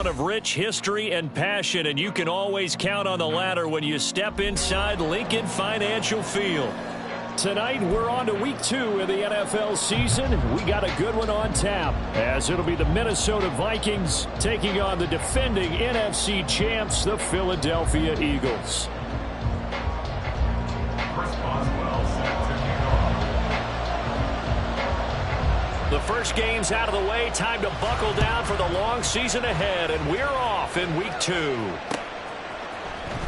Of rich history and passion, and you can always count on the latter when you step inside Lincoln Financial Field. Tonight, we're on to week 2 of the NFL season. We got a good one on tap, as it'll be the Minnesota Vikings taking on the defending NFC champs, the Philadelphia Eagles. The first game's out of the way. Time to buckle down for the long season ahead, and we're off in week 2.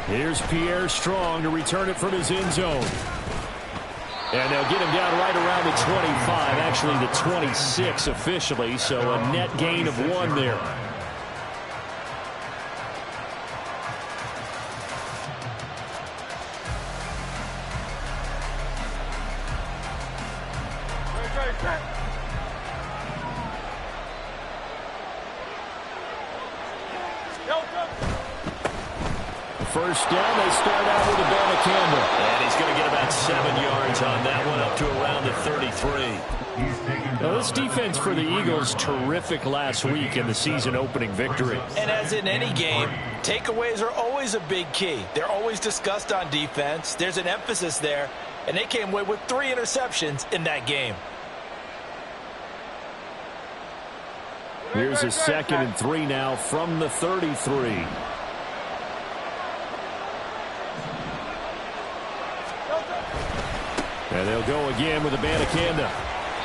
Here's Pierre Strong to return it from his end zone. And they'll get him down right around the 25, actually the 26 officially, so a net gain of 1 there. First down, they start out with a Banacanda. And he's going to get about 7 yards on that one, up to around the 33. Now, this defense for the Eagles, terrific last week in the season-opening victory. And as in any game, takeaways are always a big key. They're always discussed on defense. There's an emphasis there, and they came away with 3 interceptions in that game. Here's a 2nd and 3 now from the 33. And they'll go again with a Banacanda.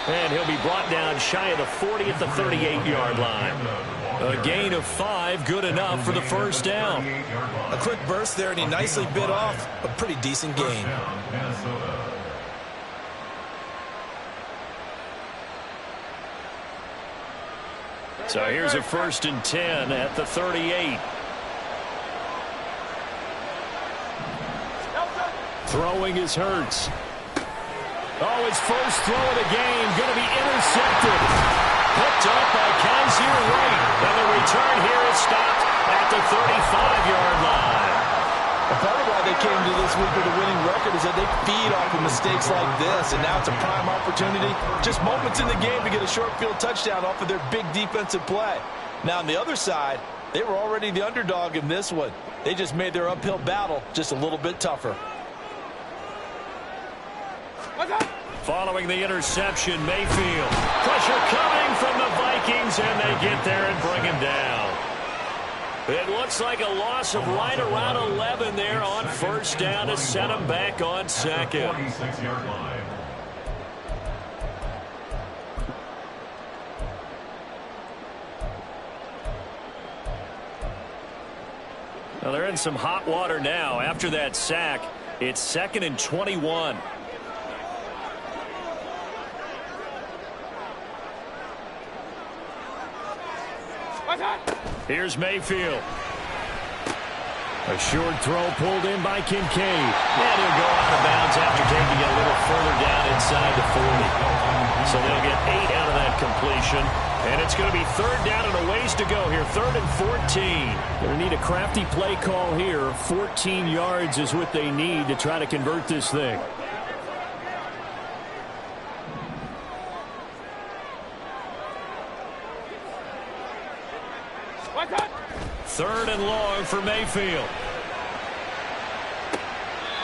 And he'll be brought down shy of the 40 at the 38-yard line. A gain of 5, good enough for the first down. A quick burst there, and he nicely bit off a pretty decent gain. So here's a 1st and 10 at the 38. Throwing is Hurts. Oh, his first throw of the game going to be intercepted. Picked up by Kaiser Wright. And the return here is stopped at the 35-yard line. And part of why they came to this week with a winning record is that they feed off of mistakes like this. And now it's a prime opportunity, just moments in the game, to get a short field touchdown off of their big defensive play. Now on the other side, they were already the underdog in this one. They just made their uphill battle just a little bit tougher. Following the interception, Mayfield. Pressure coming from the Vikings, and they get there and bring him down. It looks like a loss of right around 11 there on first down to set him back on 2nd. Well, they're in some hot water now. After that sack, it's 2nd and 21. Here's Mayfield. A short throw pulled in by Kincaid. And he'll go out of bounds after taking it a little further down inside the 40. So they'll get 8 out of that completion. And it's going to be 3rd down and a ways to go here. 3rd and 14. Going to need a crafty play call here. 14 yards is what they need to try to convert this thing. 3rd and long for Mayfield.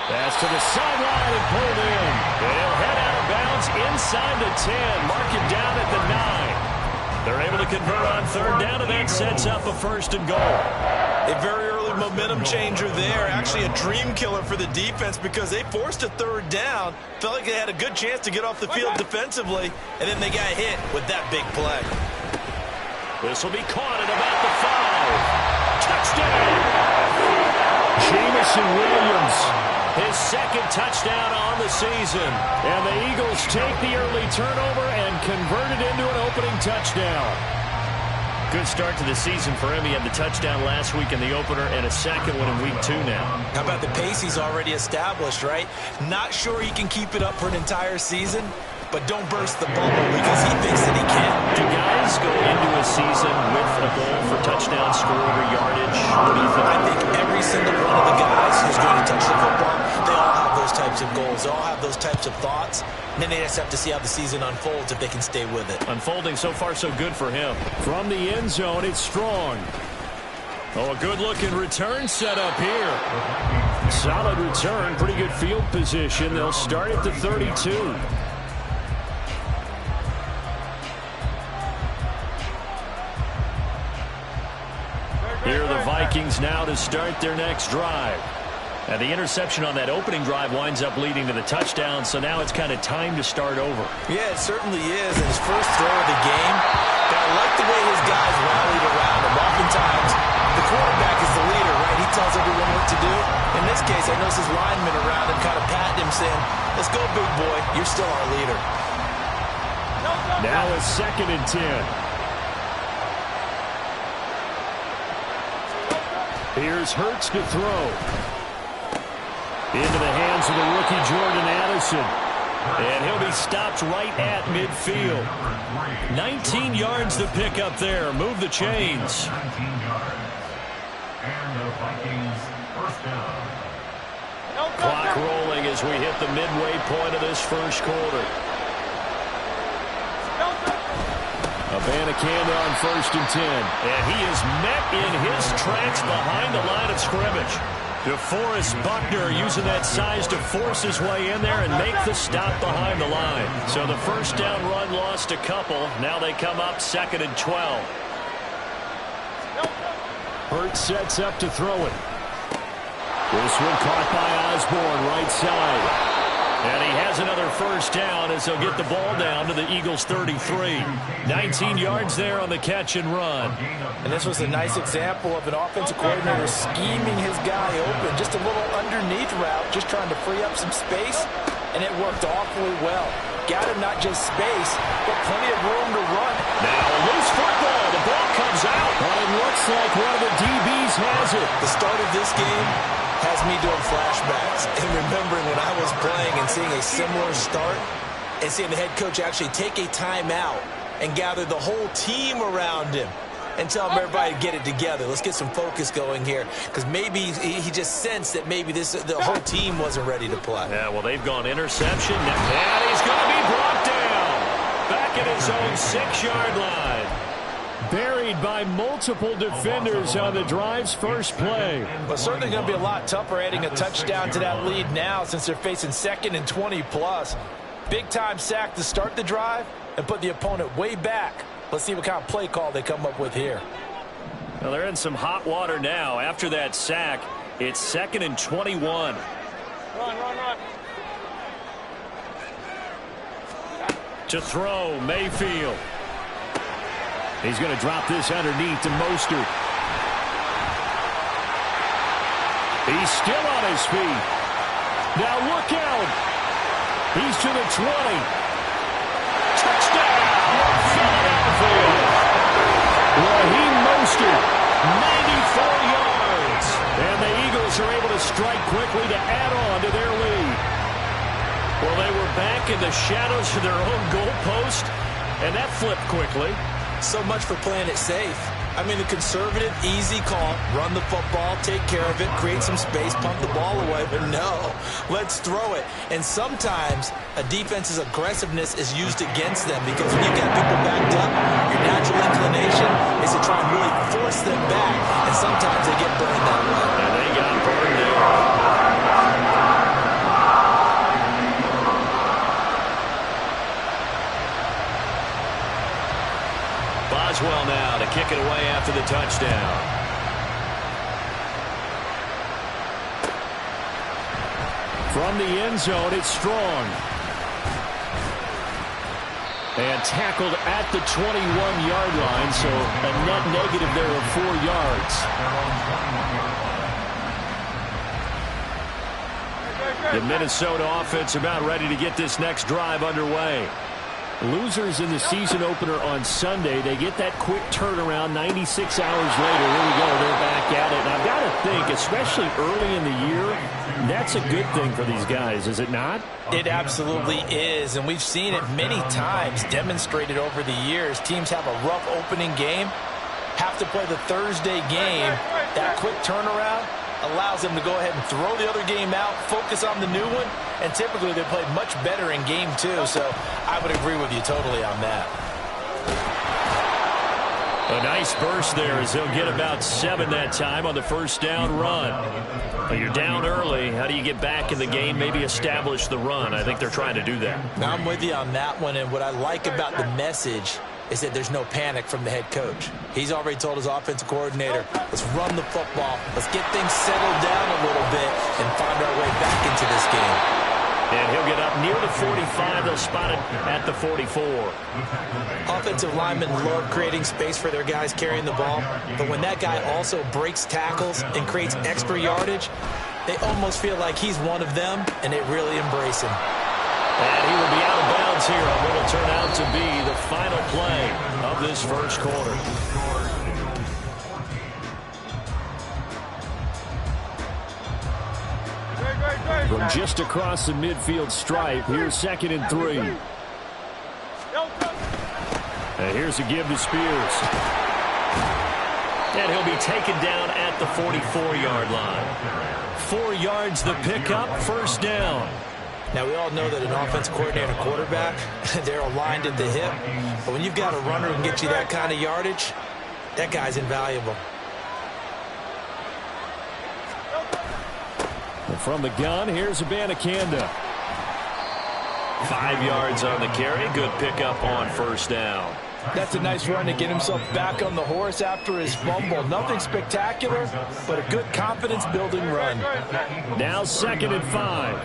Pass to the sideline and pulled in. And he'll head out of bounds inside the 10. Mark him down at the 9. They're able to convert on 3rd down, and that sets up a 1st and goal. A very early momentum changer there. Actually a dream killer for the defense because they forced a 3rd down. Felt like they had a good chance to get off the field defensively, and then they got hit with that big play. This will be caught at about the 5. Touchdown! Jamison Williams, his 2nd touchdown on the season. And the Eagles take the early turnover and convert it into an opening touchdown. Good start to the season for him. He had the touchdown last week in the opener and a 2nd one in week 2 now. How about the pace he's already established, right? Not sure he can keep it up for an entire season, but don't burst the bubble because he thinks that he can. Do guys go into a season with a goal for touchdown score or yardage? What do you think? I think every single one of the guys who's going to touch the football, they all have those types of goals. They all have those types of thoughts. And then they just have to see how the season unfolds if they can stay with it. Unfolding so far so good for him. From the end zone, it's Strong. Oh, a good-looking return set up here. Solid return, pretty good field position. They'll start at the 32. Here are the Vikings now to start their next drive. And the interception on that opening drive winds up leading to the touchdown, so now it's kind of time to start over. Yeah, it certainly is. And his first throw of the game, but I like the way his guys rallied around him. Oftentimes, the quarterback is the leader, right? He tells everyone what to do. In this case, I noticed his linemen around him kind of patting him, saying, let's go, big boy. You're still our leader. Now it's 2nd and 10. Here's Hurts to throw. Into the hands of the rookie Jordan Addison. And he'll be stopped right at midfield. 19 yards to pick up there. Move the chains. And the Vikings first down. Clock rolling as we hit the midway point of this first quarter. Abanikanda on 1st and 10. And he is met in his tracks behind the line of scrimmage. DeForest Buckner using that size to force his way in there and make the stop behind the line. So the first down run lost a couple. Now they come up 2nd and 12. Hurts sets up to throw it. This one caught by Osborne, right side. And he has another first down as they'll get the ball down to the Eagles' 33. 19 yards there on the catch and run. And this was a nice example of an offensive coordinator scheming his guy open. Just a little underneath route, just trying to free up some space, and it worked awfully well. Got him not just space, but plenty of room to run. Now a loose football. The ball comes out. Well, it looks like one of the DBs has it. The start of this game has me doing flashbacks and remembering when I was playing and seeing a similar start and seeing the head coach actually take a timeout and gather the whole team around him and tell him everybody to get it together. Let's get some focus going here, because maybe he just sensed that maybe the whole team wasn't ready to play. Yeah, well, they've gone interception, and he's going to be brought down back at his own 6-yard line. Buried by multiple defenders on the drive's first play. But certainly going to be a lot tougher adding a touchdown to that lead now since they're facing 2nd and 20+. Big-time sack to start the drive and put the opponent way back. Let's see what kind of play call they come up with here. Well, they're in some hot water now. After that sack, it's 2nd and 21. Run. To throw, Mayfield. He's going to drop this underneath to Mostert. He's still on his feet. Now look out. He's to the 20. Touchdown, Philadelphia. Raheem Mostert, 94 yards. And the Eagles are able to strike quickly to add on to their lead. Well, they were back in the shadows of their own goalpost, and that flipped quickly. So much for playing it safe. I mean, the conservative, easy call, run the football, take care of it, create some space, pump the ball away. But no, let's throw it. And sometimes a defense's aggressiveness is used against them, because when you've got people backed up, your natural inclination is to try and really force them back. And sometimes they get burned that way. And they got burned there. Boswell now to kick it away after the touchdown. From the end zone, it's Strong. And tackled at the 21-yard line, so a net negative there of 4 yards. The Minnesota offense about ready to get this next drive underway. Losers in the season opener on Sunday, they get that quick turnaround 96 hours later. Here we go, they're back at it. And I've got to think, especially early in the year, that's a good thing for these guys, is it not? It absolutely is, and we've seen it many times demonstrated over the years. Teams have a rough opening game, have to play the Thursday game. That quick turnaround allows them to go ahead and throw the other game out, focus on the new one, and typically they play much better in game two, so I would agree with you totally on that. A nice burst there as he'll get about 7 that time on the first down run. But you're down early. How do you get back in the game, maybe establish the run? I think they're trying to do that. Now, I'm with you on that one, and what I like about the message is that there's no panic from the head coach. He's already told his offensive coordinator, let's run the football, let's get things settled down a little bit and find our way back into this game. And he'll get up near the 45. They'll spot it at the 44. Offensive linemen love creating space for their guys carrying the ball, but when that guy also breaks tackles and creates extra yardage, they almost feel like he's one of them, and they really embrace him. And he will be out of bounds here on what will turn out to be the final play of this first quarter. From just across the midfield stripe, here's 2nd and 3. And here's a give to Spears. And he'll be taken down at the 44-yard line. 4 yards the pickup, first down. Now, we all know that an offense coordinator and quarterback, they're aligned at the hip. But when you've got a runner who can get you that kind of yardage, that guy's invaluable. And from the gun, here's Abanikanda. 5 yards on the carry. Good pickup on first down. That's a nice run to get himself back on the horse after his fumble. Nothing spectacular, but a good confidence-building run. Now 2nd and 5.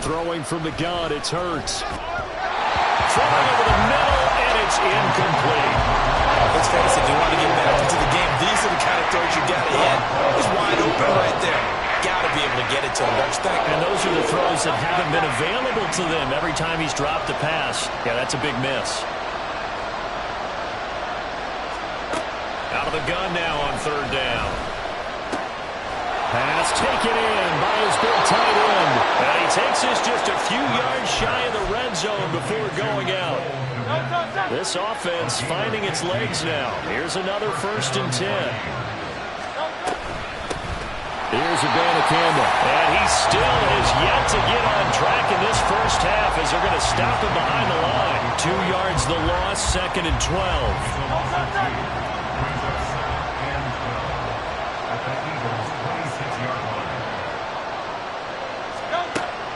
Throwing from the gun, it's Hurts. Throwing over the middle, and it's incomplete. Let's face it, if you want to get back into the game, these are the kind of throws you got to hit. He's wide open right there. Got to be able to get it to him, don't you think? And those are the throws that haven't been available to them every time he's dropped a pass. Yeah, that's a big miss. Out of the gun now on 3rd down. Pass taken in by his big tight end. And he takes this just a few yards shy of the red zone before going out. This offense finding its legs now. Here's another 1st and 10. Here's Abanikanda. And he still has yet to get on track in this first half as they're going to stop him behind the line. 2 yards the loss, 2nd and 12.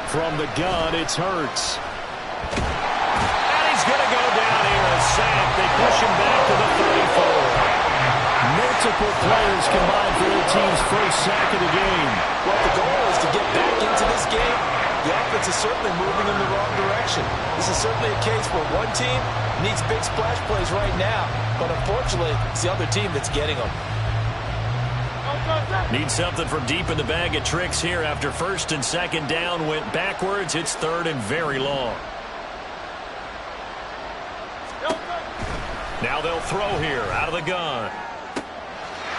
From the gun, it's Hurts. And he's going to go down here, a sack. They push him back to the 34. Multiple players combined for their team's first sack of the game. Well, the goal is to get back into this game. The offense is certainly moving in the wrong direction. This is certainly a case where one team needs big splash plays right now, but unfortunately, it's the other team that's getting them. Need something from deep in the bag of tricks here after 1st and 2nd down went backwards. It's 3rd and very long. Now they'll throw here out of the gun.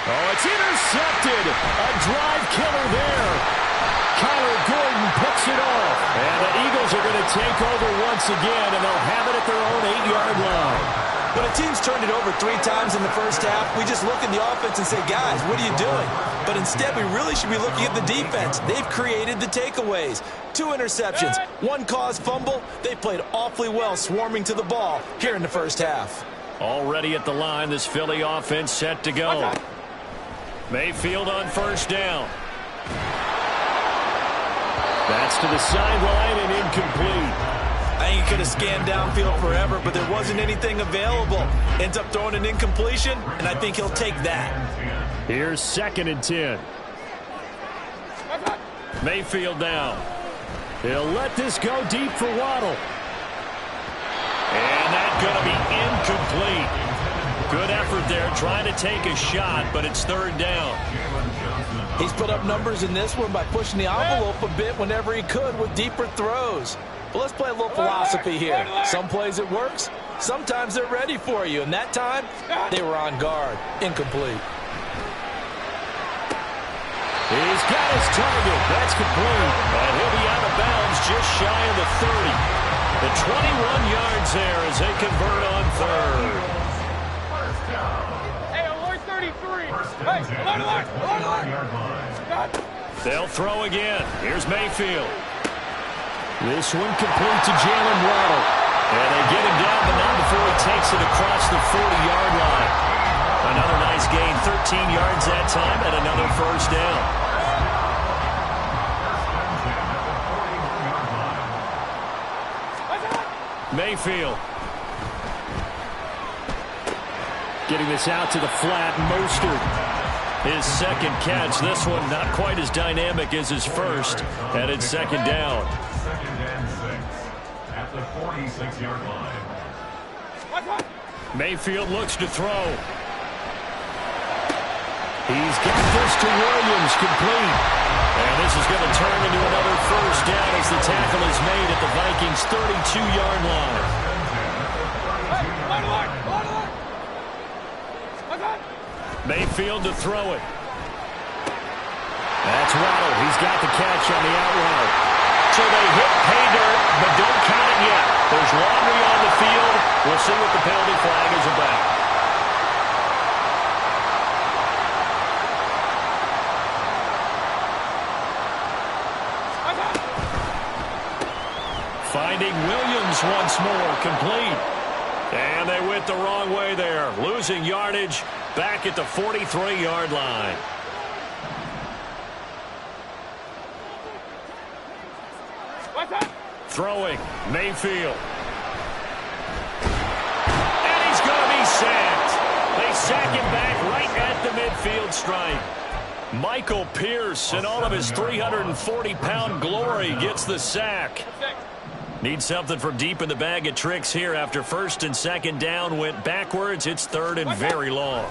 Oh, it's intercepted. A drive killer there. Kyler Gordon picks it off. And the Eagles are going to take over once again, and they'll have it at their own 8-yard line. When a team's turned it over 3 times in the first half, we just look at the offense and say, guys, what are you doing? But instead, we really should be looking at the defense. They've created the takeaways. 2 interceptions, 1 caused fumble. They played awfully well swarming to the ball here in the first half. Already at the line, this Philly offense set to go. Mayfield on 1st down. That's to the sideline and incomplete. I think he could have scanned downfield forever, but there wasn't anything available. Ends up throwing an incompletion, and I think he'll take that. Here's 2nd and 10. Mayfield down. He'll let this go deep for Waddle. And that's going to be incomplete. Good effort there trying to take a shot, but it's 3rd down. He's put up numbers in this one by pushing the envelope a bit whenever he could with deeper throws. But let's play a little philosophy here. Some plays it works. Sometimes they're ready for you. And that time, they were on guard. Incomplete. He's got his target. That's complete. And he'll be out of bounds just shy of the 30. The 21 yards there as they convert on 3rd. Hey, alert 33. Hey, alert. They'll throw again. Here's Mayfield. This one complete to Jalen Waddle. And they get him down, but not before he takes it across the 40-yard line. Another nice gain, 13 yards that time, and another first down. Mayfield. Getting this out to the flat. Mostert. His second catch. This one not quite as dynamic as his first. And it's second down. Second and 6 at the 46-yard line. Mayfield looks to throw. He's got this to Williams, complete. And this is going to turn into another first down as the tackle is made at the Vikings' 32-yard line. Mayfield to throw it. That's Waddle. He's got the catch on the out route. So they hit pay dirt, but don't count it yet. There's laundry on the field. We'll see what the penalty flag is about. Finding Williams once more, complete. And they went the wrong way there, losing yardage back at the 43-yard line. Throwing, Mayfield. And he's going to be sacked. They sack him back right at the midfield stripe. Michael Pierce, in all of his 340-pound glory, gets the sack. Need something from deep in the bag of tricks here after first and second down went backwards. It's third and very long.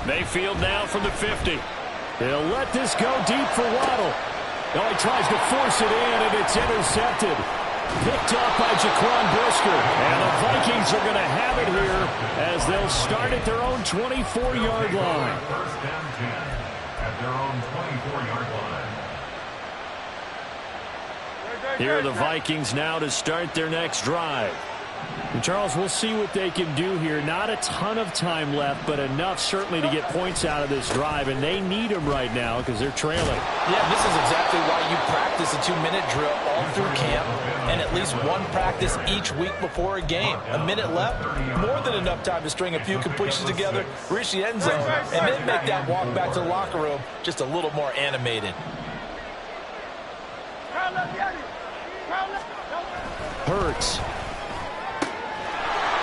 Mayfield now from the 50. He'll let this go deep for Waddle. Oh, he tries to force it in, and it's intercepted. Picked off by Jaquan Brisker. And the Vikings are going to have it here as they'll start at their own 24-yard line. First down 10 at their own 24-yard line. Here are the Vikings now to start their next drive. And Charles, we'll see what they can do here. Not a ton of time left, but enough certainly to get points out of this drive. And they need them right now because they're trailing. Yeah, this is exactly why you practice a 2-minute drill all through camp and at least one practice each week before a game. A minute left, more than enough time to string a few completions together, reach the end zone, and then make that walk back to the locker room just a little more animated. Hurts.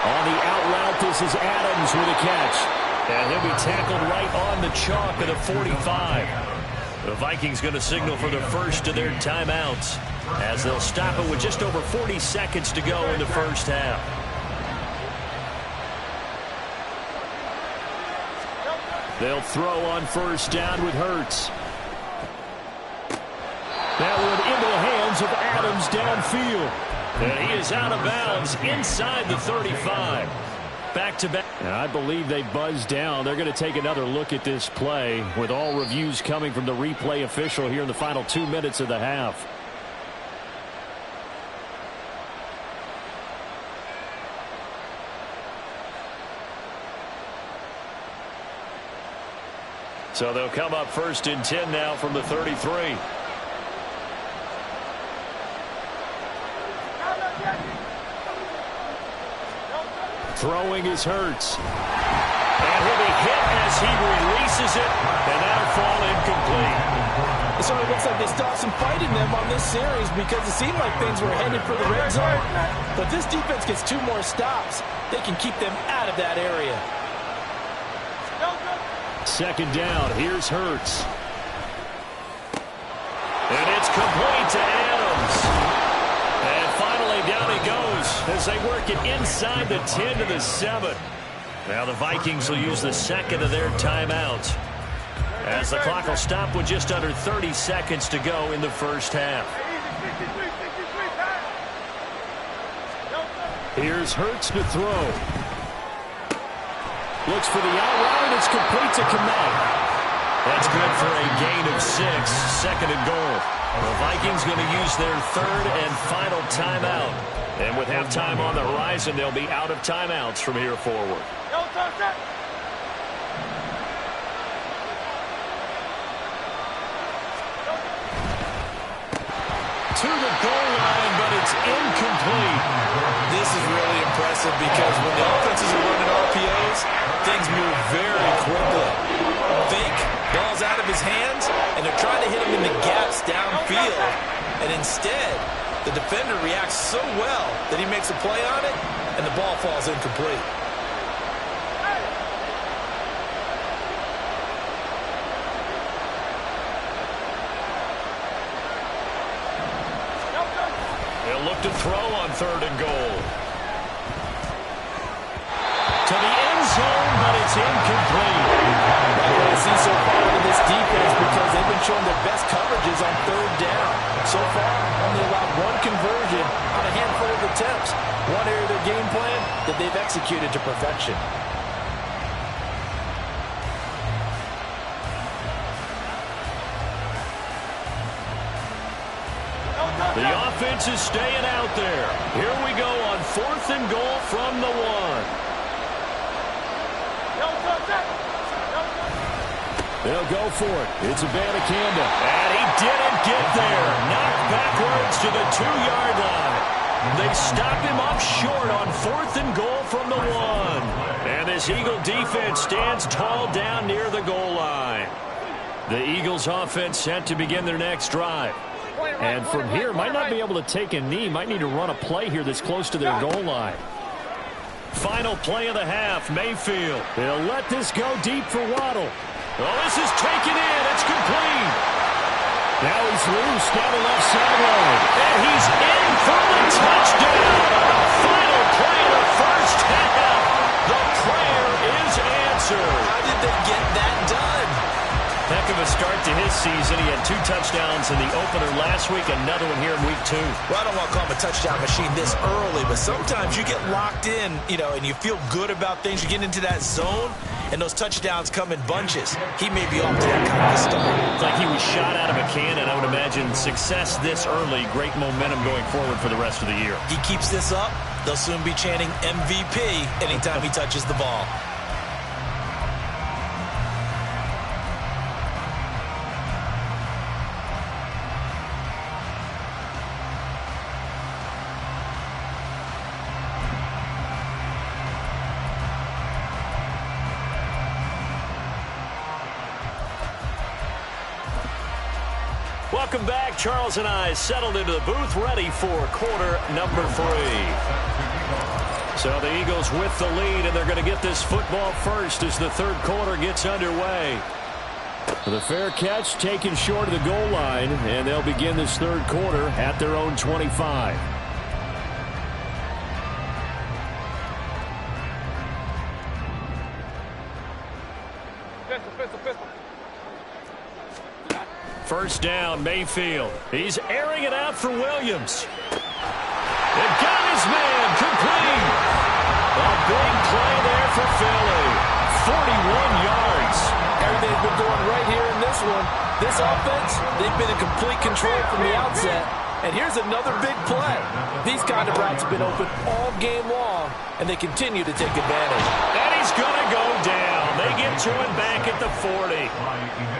On the out route, this is Adams with a catch. And he'll be tackled right on the chalk at the 45. The Vikings going to signal for the first of their timeouts as they'll stop it with just over 40 seconds to go in the first half. They'll throw on first down with Hurts. That one into the hands of Adams downfield. And he is out of bounds inside the 35. Back-to-back. And I believe they buzzed down. They're going to take another look at this play with all reviews coming from the replay official here in the final 2 minutes of the half. So they'll come up first and 10 now from the 33. Throwing is Hurts. And he'll be hit as he releases it, and that'll fall incomplete. It sort of looks like they stopped some fight in them on this series because it seemed like things were headed for the red zone. But this defense gets 2 more stops. They can keep them out of that area. Second down, here's Hurts. And it's complete to Adams. And finally down he goes as they work it inside the 10 to the 7. Now the Vikings will use the second of their timeouts as the clock will stop with just under 30 seconds to go in the first half. Here's Hurts to throw. Looks for the out route, and it's complete to Kmet. That's good for a gain of 6, second and goal. The Vikings going to use their third and final timeout. And with halftime on the horizon, they'll be out of timeouts from here forward. To the goal line, but it's incomplete. This is really impressive because when the offenses are running RPOs, things move very quickly. Fake, ball's out of his hands, and they're trying to hit him in the gaps downfield. And instead, the defender reacts so well that he makes a play on it, and the ball falls incomplete. They'll look to throw on 3rd and goal. To the end zone, but it's incomplete. What I see so far in this defense because they've been showing their best coverages on 3rd down. So far, only allowed 1 conversion on a handful of attempts. One area of their game plan that they've executed to perfection. The offense is staying out there. Here we go on 4th and goal from the 1. They'll go for it. It's Abanikanda. And he didn't get there. Knocked backwards to the 2-yard line. They stop him up short on 4th and goal from the 1. And this Eagle defense stands tall down near the goal line. The Eagles offense set to begin their next drive. And from here, might not be able to take a knee. Might need to run a play here that's close to their goal line. Final play of the half, Mayfield. They'll let this go deep for Waddle. Oh, this is taken in. It's complete. Now he's loose down the left sideline. And he's in for the touchdown on the final play of the first half. The prayer is answered. How did they get that done? Heck of a start to his season. He had 2 touchdowns in the opener last week, another one here in week 2. Well, I don't want to call him a touchdown machine this early, but sometimes you get locked in, and you feel good about things. You get into that zone, and those touchdowns come in bunches. He may be off to that kind of a start. It's like he was shot out of a cannon. I would imagine success this early, great momentum going forward for the rest of the year. He keeps this up, they'll soon be chanting MVP anytime he touches the ball. Welcome back. Charles and I settled into the booth, ready for quarter number 3. So the Eagles with the lead, and they're going to get this football first as the 3rd quarter gets underway. The fair catch taken short of the goal line, and they'll begin this 3rd quarter at their own 25. First down, Mayfield. He's airing it out for Williams. And got his man complete. A big play there for Philly. 41 yards. Everything's been going right here in this one. This offense, they've been in complete control from the outset. And here's another big play. These kind of routes have been open all game long, and they continue to take advantage. And he's going to go down. They get to him back at the 40.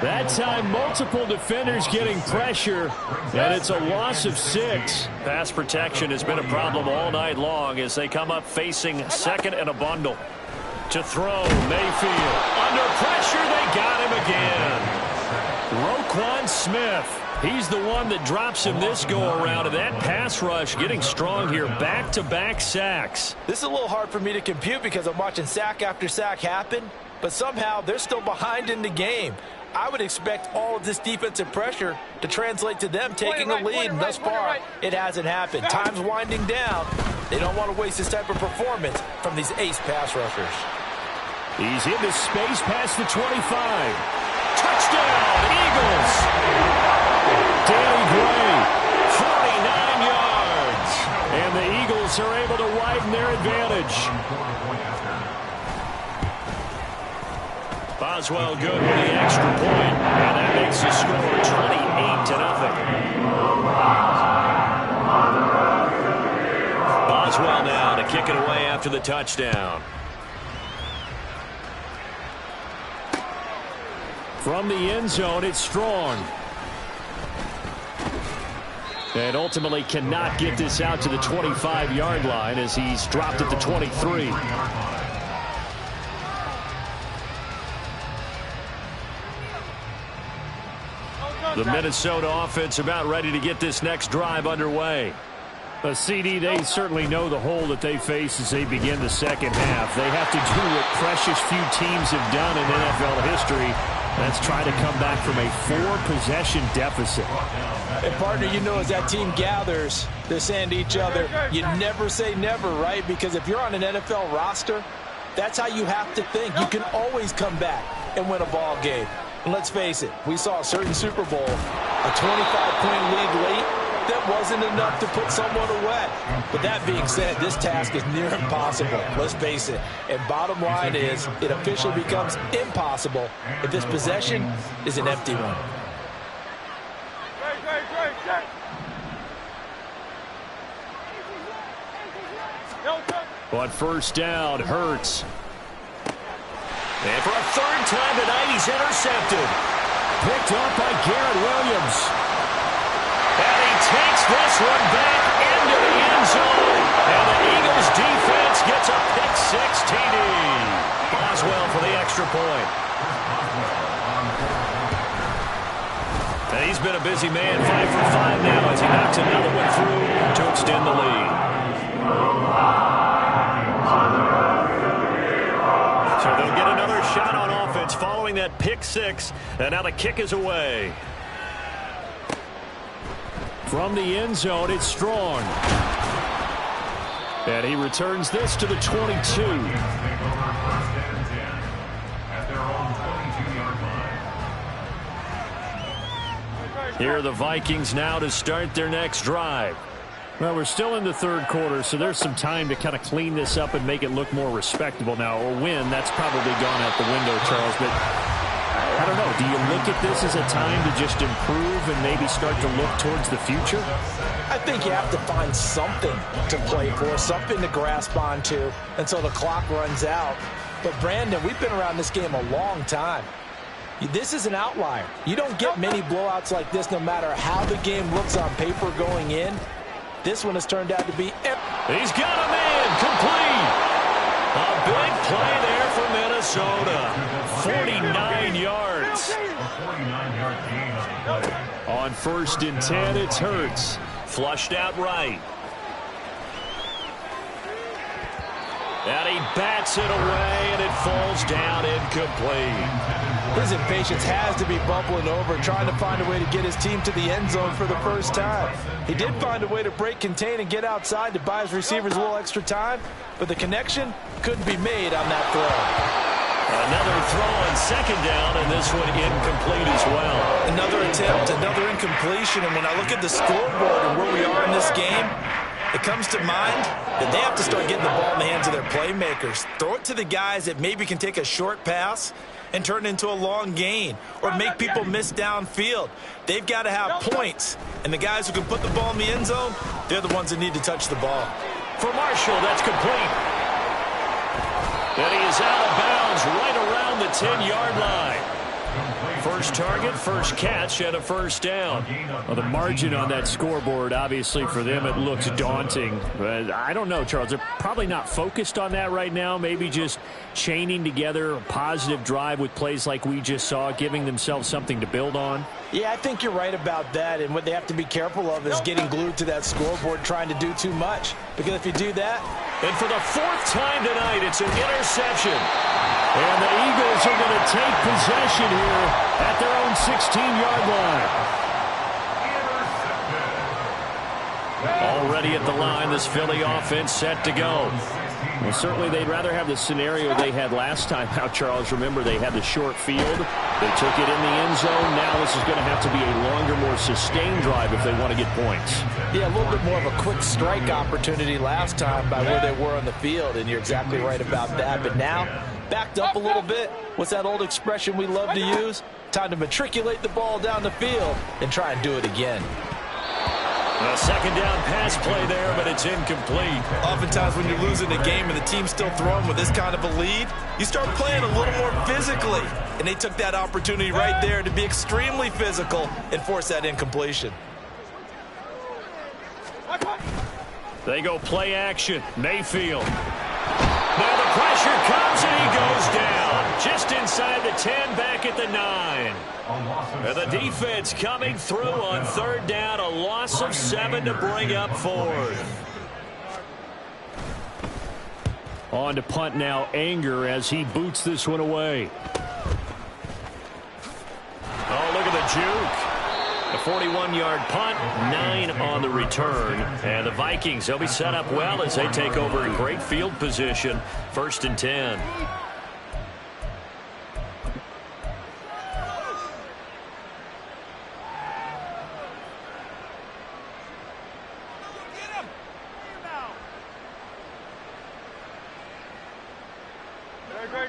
That time, multiple defenders getting pressure, and it's a loss of 6. Pass protection has been a problem all night long as they come up facing 2nd and a bundle. To throw, Mayfield. Under pressure, they got him again. Roquan Smith. He's the one that drops him this go-around, and that pass rush getting strong here. Back-to-back sacks. This is a little hard for me to compute because I'm watching sack after sack happen, but somehow they're still behind in the game. I would expect all of this defensive pressure to translate to them taking a lead, and thus far, it hasn't happened. Time's winding down. They don't want to waste this type of performance from these ace pass rushers. He's into space past the 25. Touchdown, Eagles! Danny Gray, 49 yards. And the Eagles are able to widen their advantage. Boswell good with the extra point, and that makes the score 28-0. Boswell now to kick it away after the touchdown. From the end zone, it's Strong. And ultimately cannot get this out to the 25-yard line as he's dropped at the 23. The Minnesota offense about ready to get this next drive underway. CD, they certainly know the hole that they face as they begin the second half. They have to do what precious few teams have done in NFL history. That's try to come back from a 4-possession deficit. And partner, you know, as that team gathers, they're saying to each other, you never say never, right? Because if you're on an NFL roster, that's how you have to think. You can always come back and win a ball game. And let's face it, we saw a certain Super Bowl, a 25-point lead late. That wasn't enough to put someone away. But that being said, this task is near impossible. Let's face it. And bottom line is, it officially becomes impossible if this possession is an empty one. On first down, Hurts. And for a third time tonight, he's intercepted. Picked up by Garrett Williams. And he takes this one back into the end zone. And the Eagles defense gets a pick-6 TD. Boswell for the extra point. And he's been a busy man, 5 for 5 now as he knocks another one through to extend the lead. So they'll get another shot on offense following that pick-6. And now the kick is away. From the end zone, it's Strong. And he returns this to the 22. Here are the Vikings now to start their next drive. Well, we're still in the third quarter, so there's some time to kind of clean this up and make it look more respectable now. Or win, that's probably gone out the window, Charles. But I don't know. Do you look at this as a time to just improve and maybe start to look towards the future? I think you have to find something to play for, something to grasp onto until the clock runs out. But, Brandon, we've been around this game a long time. This is an outlier. You don't get many blowouts like this no matter how the game looks on paper going in. This one has turned out to be... He's got a man complete. A big play there for Minnesota. 49 yards. On 1st and 10, it's Hurts. Flushed out right. And he bats it away, and it falls down incomplete. His impatience has to be bubbling over, trying to find a way to get his team to the end zone for the first time. He did find a way to break contain and get outside to buy his receivers a little extra time, but the connection couldn't be made on that throw. Another throw on 2nd down, and this one incomplete as well. Another attempt, another incompletion, and when I look at the scoreboard and where we are in this game, it comes to mind that they have to start getting the ball in the hands of their playmakers. Throw it to the guys that maybe can take a short pass and turn it into a long gain or make people miss downfield. They've got to have points, and the guys who can put the ball in the end zone, they're the ones that need to touch the ball. For Marshall, that's complete. And he is out of bounds right around the 10-yard line. First target, first catch, and a first down. Well, the margin on that scoreboard, obviously, for them, it looks daunting. But I don't know, Charles. They're probably not focused on that right now. Maybe just chaining together a positive drive with plays like we just saw, giving themselves something to build on. Yeah, I think you're right about that. And what they have to be careful of is getting glued to that scoreboard, trying to do too much. Because if you do that... And for the 4th time tonight, it's an interception. And the Eagles are going to take possession here at their own 16-yard line. Already at the line, this Philly offense set to go. Well, certainly they'd rather have the scenario they had last time out, Charles. Remember, they had the short field. They took it in the end zone. Now this is going to have to be a longer, more sustained drive if they want to get points. Yeah, a little bit more of a quick strike opportunity last time by where they were on the field, and you're exactly right about that. But now, backed up a little bit. What's that old expression we love to use? Time to matriculate the ball down the field and try and do it again. A 2nd down pass play there, but it's incomplete. Oftentimes when you're losing a game and the team's still throwing with this kind of a lead, you start playing a little more physically. And they took that opportunity right there to be extremely physical and force that incompletion. They go play action. Mayfield. Now the pressure comes and he goes down. Just inside the 10, back at the 9. And the defense coming through on third down. A loss of 7 to bring up fourth. On to punt now, Anger, as he boots this one away. Oh, look at the juke. A 41-yard punt, 9 on the return. And the Vikings, they'll be set up well as they take over in great field position. 1st and 10.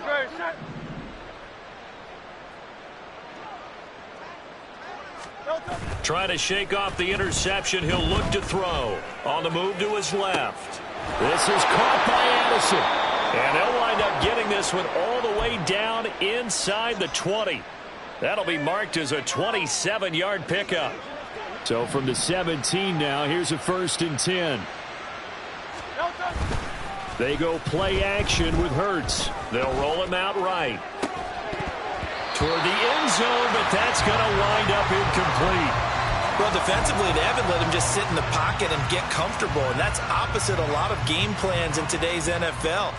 Great. Set. Trying to shake off the interception. He'll look to throw. On the move to his left. This is caught by Addison. And they'll wind up getting this one all the way down inside the 20. That'll be marked as a 27-yard pickup. So from the 17 now, here's a 1st and 10. They go play action with Hurts. They'll roll him out right. Toward the end zone, but that's going to wind up incomplete. Well, defensively, they haven't let him just sit in the pocket and get comfortable, and that's opposite a lot of game plans in today's NFL.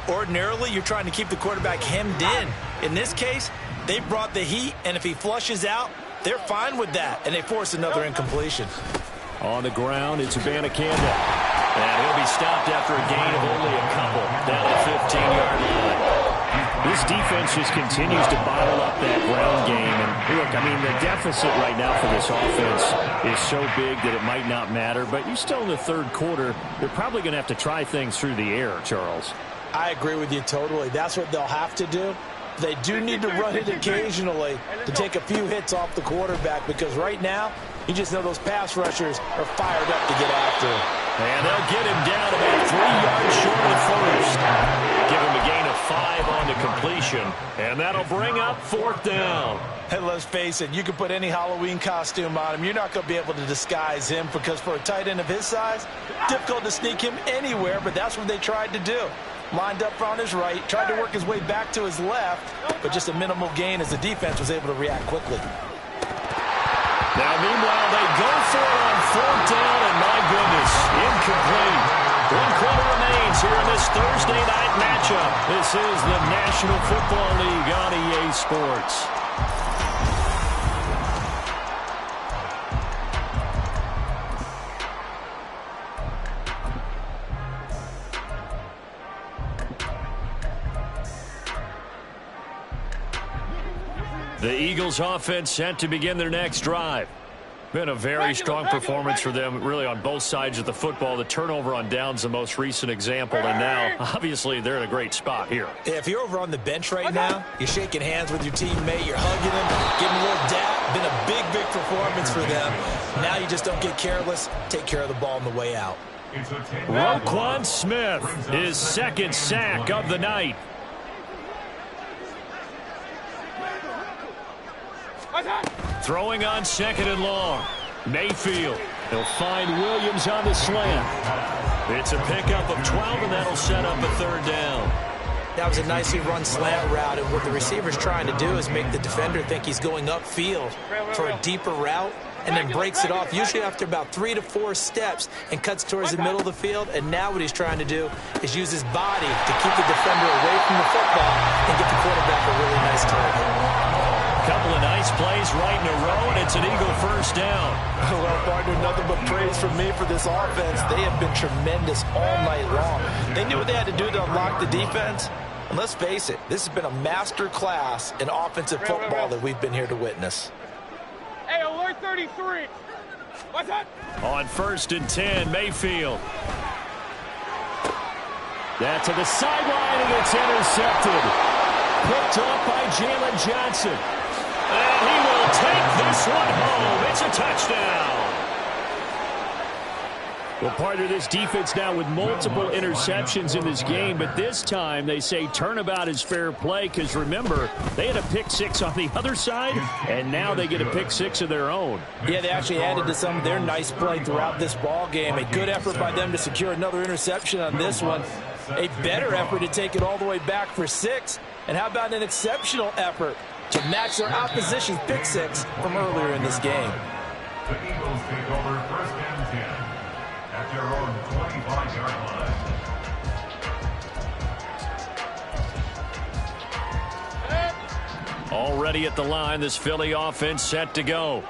Ordinarily, you're trying to keep the quarterback hemmed in. In this case, they brought the heat, and if he flushes out, they're fine with that, and they force another incompletion. On the ground, it's Abanikanda. And he'll be stopped after a gain of only a couple down at 15-yard line. This defense just continues to bottle up that ground game. And look, I mean, the deficit right now for this offense is so big that it might not matter. But you're still in the third quarter. They're probably going to have to try things through the air, Charles. I agree with you totally. That's what they'll have to do. They do need to run it occasionally to take a few hits off the quarterback, because right now, you just know those pass rushers are fired up to get after him. And they'll get him down about 3 yards short of first. Give him a gain of 5 on the completion. And that'll bring up 4th down. And let's face it, you can put any Halloween costume on him. You're not going to be able to disguise him, because for a tight end of his size, difficult to sneak him anywhere, but that's what they tried to do. Lined up on his right, tried to work his way back to his left, but just a minimal gain as the defense was able to react quickly. Now, meanwhile, they go for it on 4th down, and my goodness, incomplete. 1 quarter remains here in this Thursday night matchup. This is the National Football League on EA Sports. The Eagles offense set to begin their next drive. Been a very strong performance for them, really, on both sides of the football. The turnover on downs, the most recent example, and now, obviously, they're in a great spot here. If you're over on the bench right now, you're shaking hands with your teammate, you're hugging him, giving him a little dap. Been a big performance for them. Now you just don't get careless. Take care of the ball on the way out. Roquan Smith, his 2nd sack of the night. Throwing on 2nd and long. Mayfield. He'll find Williams on the slant. It's a pickup of 12, and that'll set up a 3rd down. That was a nicely run slant route, and what the receiver's trying to do is make the defender think he's going upfield for a deeper route, and then breaks it off, usually after about 3 to 4 steps, and cuts towards the middle of the field. And now what he's trying to do is use his body to keep the defender away from the football and get the quarterback a really nice target. Couple of nice plays right in a row, and it's an Eagle 1st down. Well, partner, nothing but praise from me for this offense. They have been tremendous all night long. They knew what they had to do to unlock the defense. And let's face it, this has been a master class in offensive football that we've been here to witness. Hey, alert 33. What's that? On 1st and 10, Mayfield. That to the sideline, and it's intercepted. Picked up by Jalen Johnson. And he will take this one home. It's a touchdown. Well, partner, this defense now with multiple interceptions in this game, but this time they say turnabout is fair play because, remember, they had a pick six on the other side, and now they get a pick six of their own. Yeah, they actually added to some of their nice play throughout this ball game. A good effort by them to secure another interception on this one. A better effort to take it all the way back for 6. And how about an exceptional effort to match their opposition's pick six from earlier in this game? The Eagles take over 1st and 10 at their own 25-yard line. Already at the line, this Philly offense set to go.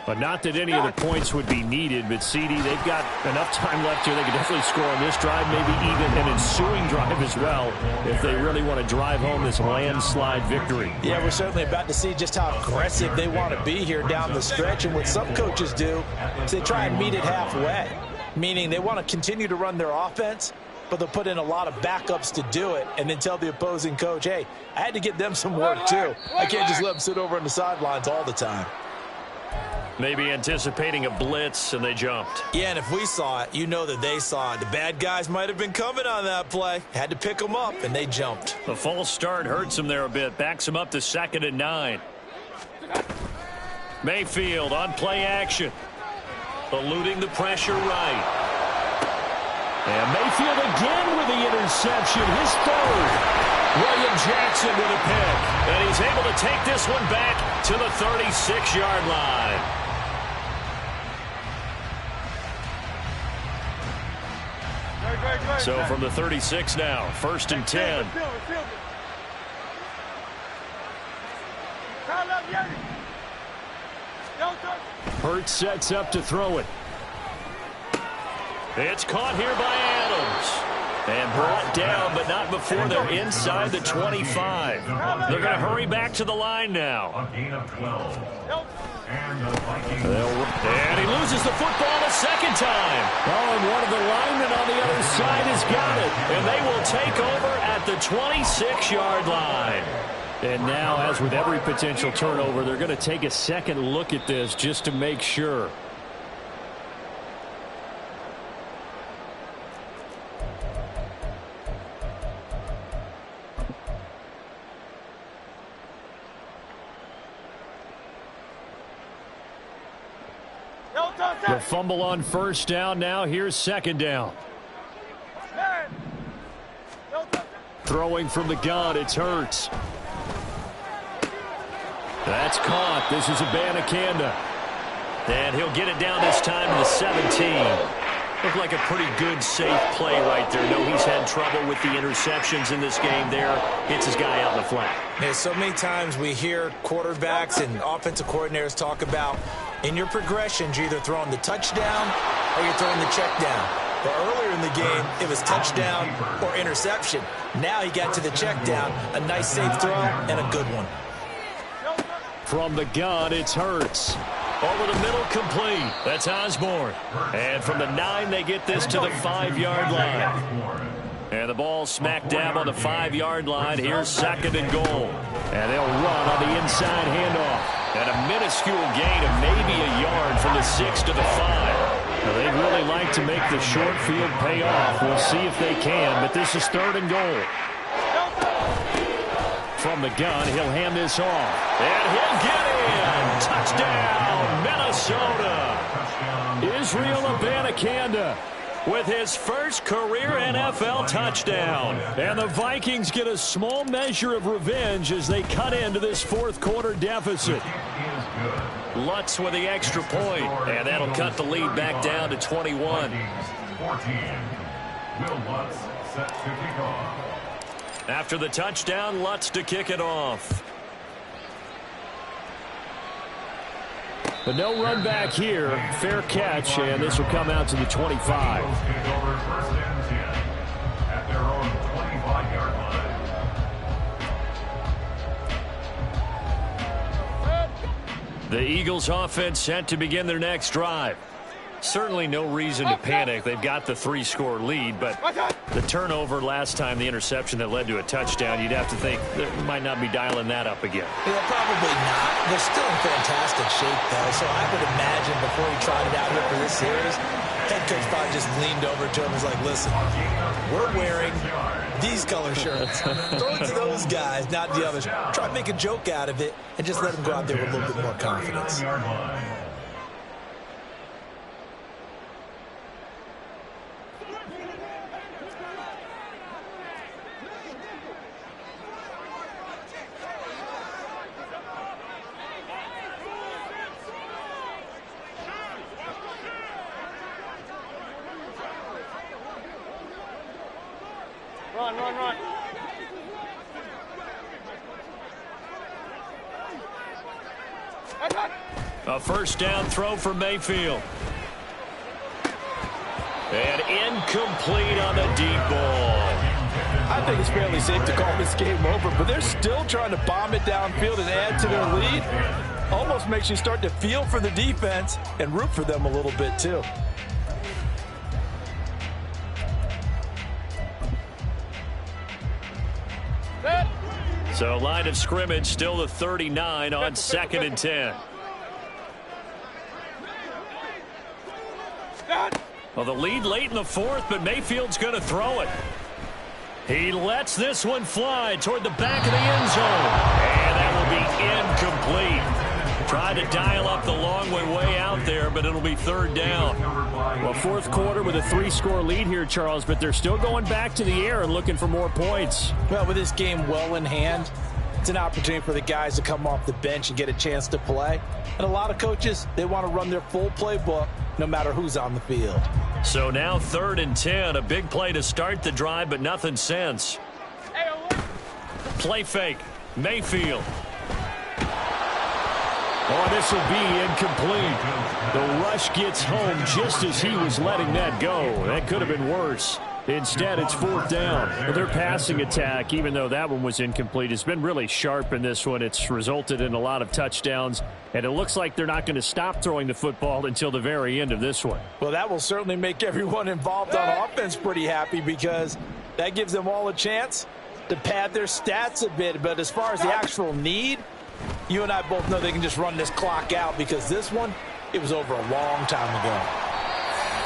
But not that any of the points would be needed, but CD, they've got enough time left here. They can definitely score on this drive, maybe even an ensuing drive as well, if they really want to drive home this landslide victory. Yeah, we're certainly about to see just how aggressive they want to be here down the stretch. And what some coaches do is they try and meet it halfway, meaning they want to continue to run their offense, but they'll put in a lot of backups to do it and then tell the opposing coach, hey, I had to get them some work too. I can't just let them sit over on the sidelines all the time. Maybe anticipating a blitz, and they jumped. Yeah, and if we saw it, you know that they saw it. The bad guys might have been coming on that play. Had to pick them up, and they jumped. The false start hurts them there a bit. Backs them up to 2nd and 9. Mayfield on play action. Eluding the pressure right. And Mayfield again with the interception. His 3rd. William Jackson with a pick. And he's able to take this one back to the 36-yard line. So from the 36 now, 1st and 10. Hurts sets up to throw it. It's caught here by Adams. And brought down, but not before they're inside the 25. They're going to hurry back to the line now. A gain of 12. And the Vikings. And he loses the football a 2nd time. Oh, and one of the linemen on the other side has got it. And they will take over at the 26-yard line. And now, as with every potential turnover, they're going to take a second look at this just to make sure. The fumble on 1st down. Now here's 2nd down. Throwing from the gun, it's Hurts. That's caught. This is Abanikanda. And he'll get it down this time to the 17. Looked like a pretty good, safe play right there. No, he's had trouble with the interceptions in this game there. Hits his guy out in the flat. Yeah, so many times we hear quarterbacks and offensive coordinators talk about in your progressions, you're either throwing the touchdown or you're throwing the check down. But earlier in the game, it was touchdown or interception. Now he got to the check down, a nice safe throw and a good one. From the gun, it's Hurts. Over the middle, complete. That's Osborne. And from the 9, they get this to the 5-yard line. And the ball smack dab on the 5-yard line. Here's 2nd and goal. And they'll run on the inside handoff. And a minuscule gain of maybe a yard from the 6 to the 5. Now, they'd really like to make the short field pay off. We'll see if they can, but this is 3rd and goal. From the gun, he'll hand this off. And he'll get in. Touchdown, Minnesota. Israel Abanikanda with his first career NFL touchdown. And the Vikings get a small measure of revenge as they cut into this 4th quarter deficit. Lutz with the extra point, and that'll cut the lead back down to 21. 14. Will Lutz set to kick off. After the touchdown, Lutz to kick it off. But no run back here. Fair catch, and this will come out to the 25. Kick over 1st and 10 at their own 25-yard line. The Eagles offense set to begin their next drive. Certainly no reason to panic. They've got the 3-score lead, but the turnover last time, the interception that led to a touchdown, you'd have to think they might not be dialing that up again. Yeah, probably not. They're still in fantastic shape, though, so I would imagine before he tried it out here for this series, head coach probably just leaned over to him and was like, listen, we're wearing these color shirts. Throw it to those guys, not the others. Try to make a joke out of it and just let them go out there with a little bit more confidence. Run. A first down throw for Mayfield. And incomplete on the deep ball. I think it's fairly safe to call this game over, but they're still trying to bomb it downfield and add to their lead. Almost makes you start to feel for the defense and root for them a little bit, too. So line of scrimmage still the 39 on 2nd and 10. Well, the lead late in the 4th, but Mayfield's going to throw it. He lets this one fly toward the back of the end zone. And that will be incomplete. Tried to dial up the long way out there, but it'll be 3rd down. Well, 4th quarter with a 3-score lead here, Charles, but they're still going back to the air and looking for more points. Well, with this game well in hand, it's an opportunity for the guys to come off the bench and get a chance to play. And a lot of coaches, they want to run their full playbook no matter who's on the field. So now 3rd and 10, a big play to start the drive, but nothing since. Play fake, Mayfield. Oh, this will be incomplete. The rush gets home just as he was letting that go. That could have been worse. Instead, it's 4th down. Their passing attack, even though that one was incomplete, has been really sharp in this one. It's resulted in a lot of touchdowns, and it looks like they're not going to stop throwing the football until the very end of this one. Well, that will certainly make everyone involved on offense pretty happy because that gives them all a chance to pad their stats a bit. But as far as the actual need, you and I both know they can just run this clock out because this one, it was over a long time ago.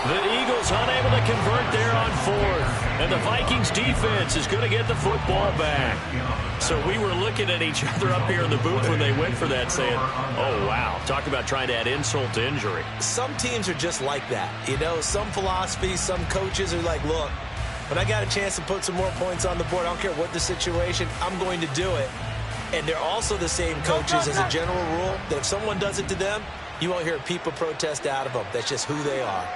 The Eagles unable to convert there on 4th. And the Vikings defense is going to get the football back. So we were looking at each other up here in the booth when they went for that saying, oh, wow, talk about trying to add insult to injury. Some teams are just like that. You know, some philosophies, some coaches are like, look, when I got a chance to put some more points on the board, I don't care what the situation, I'm going to do it. And they're also the same coaches as a general rule that if someone does it to them, you won't hear people protest out of them. That's just who they are.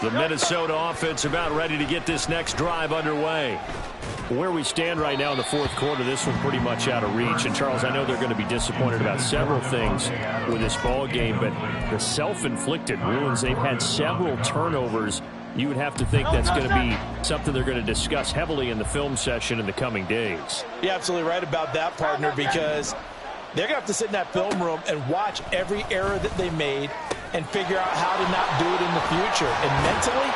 The Minnesota offense about ready to get this next drive underway. Where we stand right now in the 4th quarter, this one pretty much out of reach. And, Charles, I know they're going to be disappointed about several things with this ball game, but the self-inflicted wounds, they've had several turnovers. You would have to think that's going to be something they're going to discuss heavily in the film session in the coming days. You're absolutely right about that, partner, because they're going to have to sit in that film room and watch every error that they made and figure out how to not do it in the future. And mentally,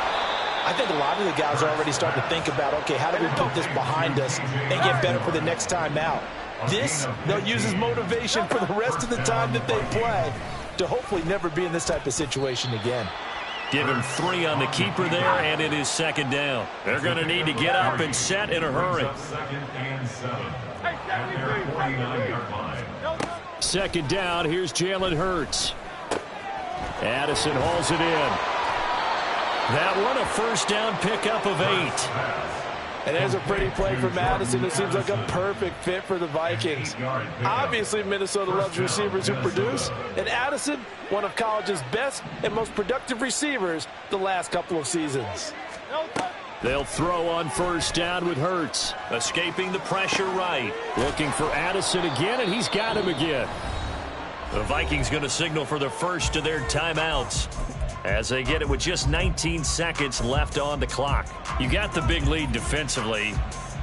I think a lot of the guys are already starting to think about, okay, how do we put this behind us and get better for the next time out? This, they'll use as motivation for the rest of the time that they play to hopefully never be in this type of situation again. Give him 3 on the keeper there, and it is 2nd down. They're going to need to get up and set in a hurry. 2nd down, here's Jalen Hurts. Addison hauls it in. That one a first down pickup of 8. And there's a pretty play for Madison. It seems like a perfect fit for the Vikings. Obviously, Minnesota loves receivers who produce. And Addison, one of college's best and most productive receivers the last couple of seasons. They'll throw on first down with Hurts. Escaping the pressure right. Looking for Addison again, and he's got him again. The Vikings going to signal for the first of their timeouts as they get it with just 19 seconds left on the clock. You got the big lead defensively,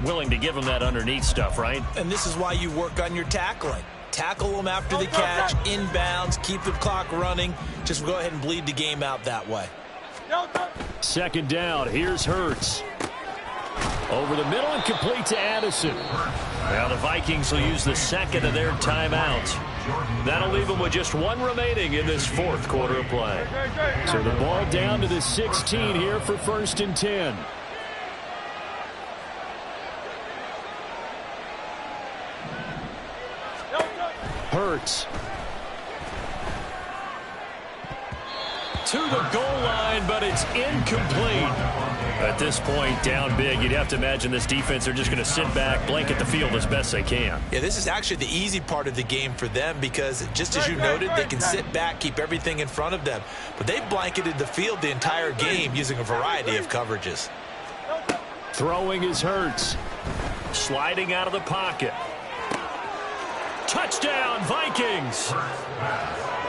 willing to give them that underneath stuff, right? And this is why you work on your tackling. Tackle them after the catch, inbounds, keep the clock running. Just go ahead and bleed the game out that way. Second down. Here's Hurts. Over the middle and complete to Addison. Now the Vikings will use the second of their timeouts. That'll leave them with just one remaining in this fourth quarter of play. So the ball down to the 16 here for 1st and 10. Hurts. To the goal line, but it's incomplete. At this point, down big, you'd have to imagine this defense are just going to sit back, blanket the field as best they can. Yeah, this is actually the easy part of the game for them because, just as you noted, they can sit back, keep everything in front of them. But they've blanketed the field the entire game using a variety of coverages. Throwing is Hurts. Sliding out of the pocket. Touchdown, Vikings.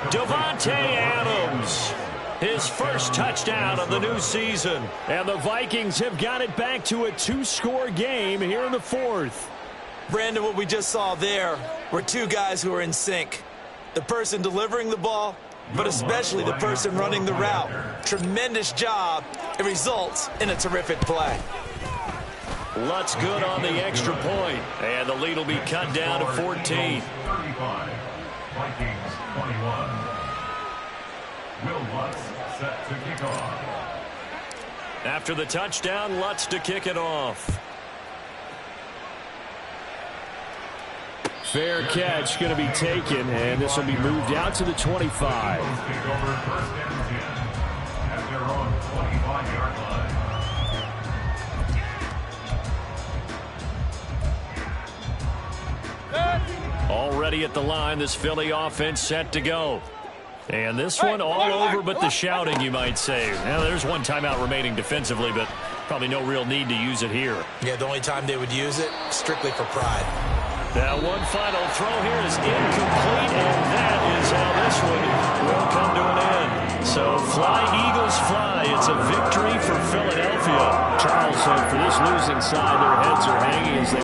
Davante Adams. His first touchdown of the new season. And the Vikings have got it back to a 2-score game here in the fourth. Brandon, what we just saw there were two guys who are in sync. The person delivering the ball, but especially the person running the route. Tremendous job. It results in a terrific play. Lutz good on the extra point. And the lead will be cut down to 14. 35. Vikings 21. Will Lutz set to kick off. After the touchdown, Lutz to kick it off. Fair catch going to be taken, and this will be moved out to the 25. Take over 1st and 10 at their own 25-yard line. Already at the line, this Philly offense set to go. And this one all over but the shouting, you might say. Now, there's one timeout remaining defensively, but probably no real need to use it here. Yeah, the only time they would use it, strictly for pride. Now, one final throw here is incomplete, and that is how this one will come to an end. So, fly, Eagles, fly. It's a victory for Philadelphia. Charles, for this losing side, their heads are hanging as they